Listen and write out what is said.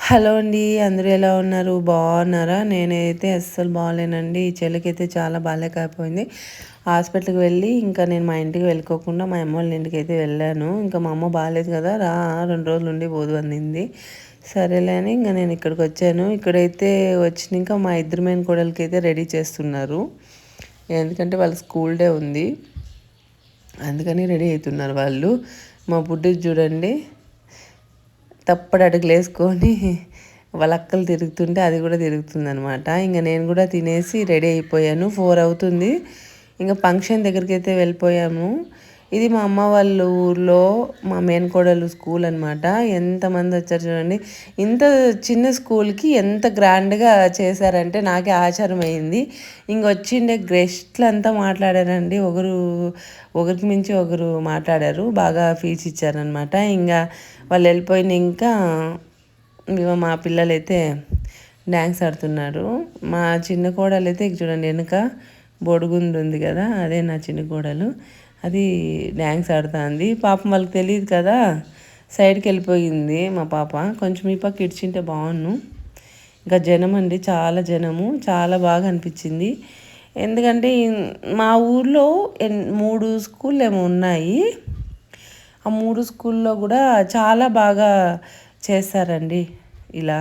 Hello అండి. అందరూ ఎలా ఉన్నారు? బాగున్నారా? నేనైతే అస్సలు బాగాలేనండి. ఈ చెల్లికైతే చాలా బాలేకపోయింది. హాస్పిటల్‌కి వెళ్ళి ఇంకా నేను మా ఇంటికి వెళ్ళుకోకుండా మా అమ్మ వాళ్ళ ఇంటికైతే వెళ్ళాను. ఇంకా మా అమ్మ బాలేదు కదా! 2 రోజులు ఉండి పోదు అనింది. సరేలే అని ఇంక నేను ఇక్కడికొచ్చాను. ఇక్కడైతే వచ్చినంక మా ఇద్దరు మేనకోడళ్ళకైతే రెడీ చేస్తున్నారు. ఎందుకంటే వాళ్ళ స్కూల్ డే ఉంది. అందుకని రెడీ అవుతున్నారు వాళ్ళు. మా బుడ్డిది చూడండి తప్పడు అడుగులేసుకొని వాళ్ళ అక్కలు తిరుగుతుంటే అది కూడా తిరుగుతుందనమాట. ఇంక నేను కూడా తినేసి రెడీ అయిపోయాను. 4 అవుతుంది. ఇంకా ఫంక్షన్ దగ్గరికి అయితే వెళ్ళిపోయాము. ఇది మా అమ్మ వాళ్ళ ఊర్లో మా మేనకోడలు స్కూల్ అనమాట. ఎంతమంది వచ్చారు చూడండి. ఇంత చిన్న స్కూల్కి ఎంత గ్రాండ్గా చేశారంటే నాకే ఆశ్చర్యం అయింది. ఇంక వచ్చిండే గెస్ట్లు అంతా మాట్లాడారండి. ఒకరికి మించి ఒకరు మాట్లాడారు. బాగా ఫీజు ఇచ్చారనమాట. ఇంకా వాళ్ళు వెళ్ళిపోయినాక మా పిల్లలైతే డ్యాన్స్ ఆడుతున్నారు. మా చిన్న కోడలు అయితే చూడండి వెనుక బొడుగుంది ఉంది కదా, అదే నా చిన్న కోడలు. అది డ్యాన్స్ ఆడుతుంది. పాపం వాళ్ళకి తెలియదు కదా, సైడ్కి వెళ్ళిపోయింది మా పాప. కొంచెం ఈ పక్క ఇడ్చింటే బాగున్ను. ఇంకా జనం అండి, చాలా జనము, చాలా బాగా అనిపించింది. ఎందుకంటే మా ఊర్లో 3 స్కూళ్ళు ఏమో ఉన్నాయి. ఆ 3 స్కూల్లో కూడా చాలా బాగా చేస్తారండి ఇలా.